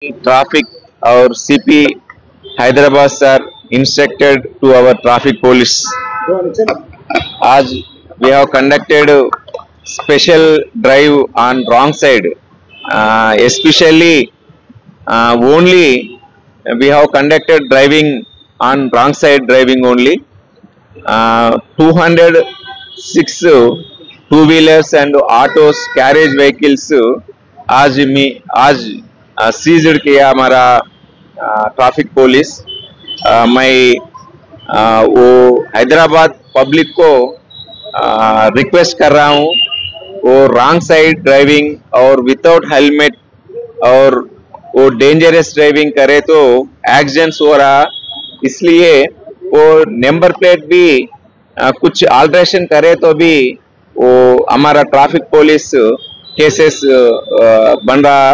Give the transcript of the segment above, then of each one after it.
Traffic, our CP Hyderabad sir instructed to our traffic police. As we have conducted a special drive on wrong side, especially only we have conducted driving on wrong side driving only. 206 two-wheelers and autos carriage vehicles आज seized किया हमारा traffic police. मैं वो Hyderabad public को request कर रहा हूँ, वो रॉन्ग साइड ड्राइविंग और विदाउट हेलमेट और वो डेंजरस ड्राइविंग करे तो एक्सीडेंट्स हो रहा, इसलिए वो नंबर प्लेट भी कुछ अल्टरेशन करे तो भी वो हमारा ट्रैफिक पुलिस केसेस बन रहा।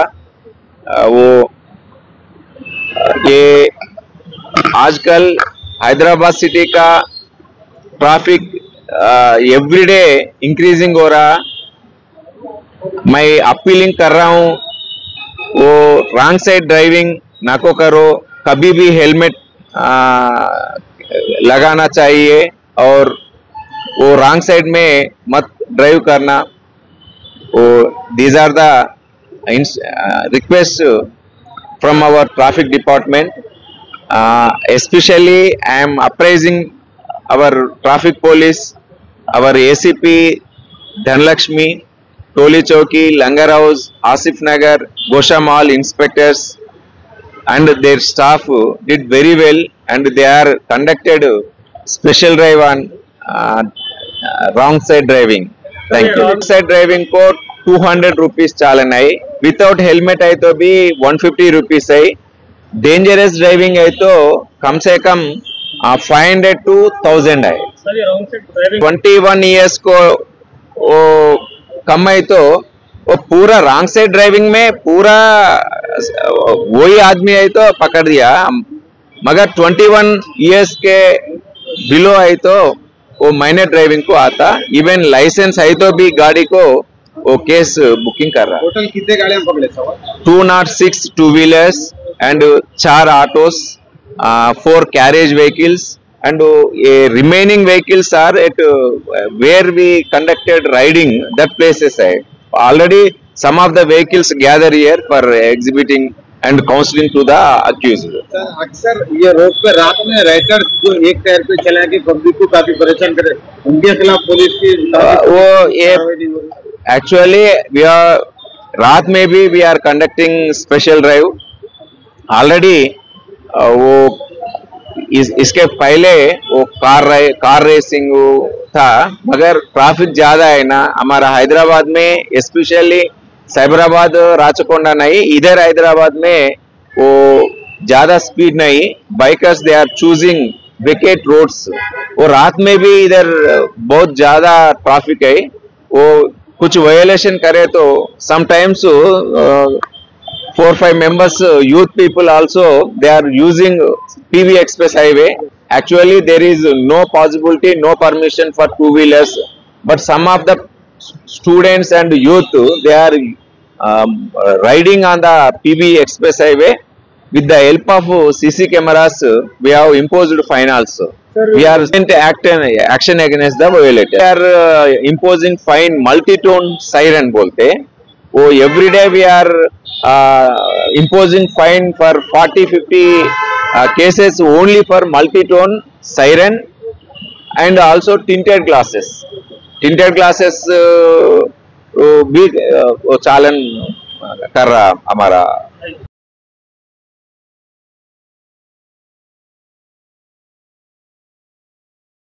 वो ये आजकल हैदराबाद सिटी का ट्रैफिक एवरीडे इंक्रीजिंग हो रहा। मैं अपीलिंग कर रहा हूँ, वो रॉन्ग साइड ड्राइविंग ना को करो, कभी भी हेलमेट लगाना चाहिए और वो रॉन्ग साइड में मत ड्राइव करना। वो these are the request from our traffic department. Especially I am appraising our traffic police, our ACP Dhanlakshmi, Toli Chowki, Langar House, Asif Nagar, Gosha Mall inspectors and their staff did very well, and they are conducted special drive on wrong side driving. Thank you. Wrong side driving को 200 rupees चालन है, without helmet है तो भी 150 rupees है, dangerous driving है तो कम से कम 500 to 1000 है। 21 years को वो कम है तो वो पूरा रॉन्ग साइड ड्राइविंग में पूरा वही आदमी है तो पकड़ दिया, मगर 21 years के बिलो है तो वो माइनर ड्राइविंग को आता। इवन लाइसेंस है तो भी गाड़ी को वो केस बुकिंग कर रहा। टोटल कितने गाड़ियां पकड़े sir? 206 two-wheelers and 4 autos, 4 carriage vehicles, and remaining vehicles are at where we conducted riding, that places है। Already some of the vehicles gather here for exhibiting and counseling to the accused. Sir अक्सर ये road पे रात में rider जो एक tyre पे चला के पब्लिक को काफी परेशान करे, उनके खिलाफ पुलिस की वो ये एक्चुअली वी आर रात में भी we are conducting special drive already. वो इसके पहले वो कार रेसिंग था, मगर ट्रैफिक ज्यादा है ना हमारा हैदराबाद में, स्पेशली साइबराबाद राचकोंडा नहीं, इधर हैदराबाद में वो ज्यादा स्पीड नहीं, bikers they are choosing wicket roads. वो रात में भी इधर बहुत ज्यादा ट्रैफिक है, वो कुछ वायलेशन करे तो sometimes 4-5 members youth people also they are using PV Express highway. Actually there is no possibility, no permission for two-wheelers, but some of the students and youth they are riding on the PV Express highway. With the help of CC cameras we have imposed fine also. We are action against the violator. We are imposing fine multi-tone siren बोलते, वो every day we are imposing fine for 40-50 cases only for multi-tone siren and also tinted glasses. Tinted glasses भी चालन कर रहा हमारा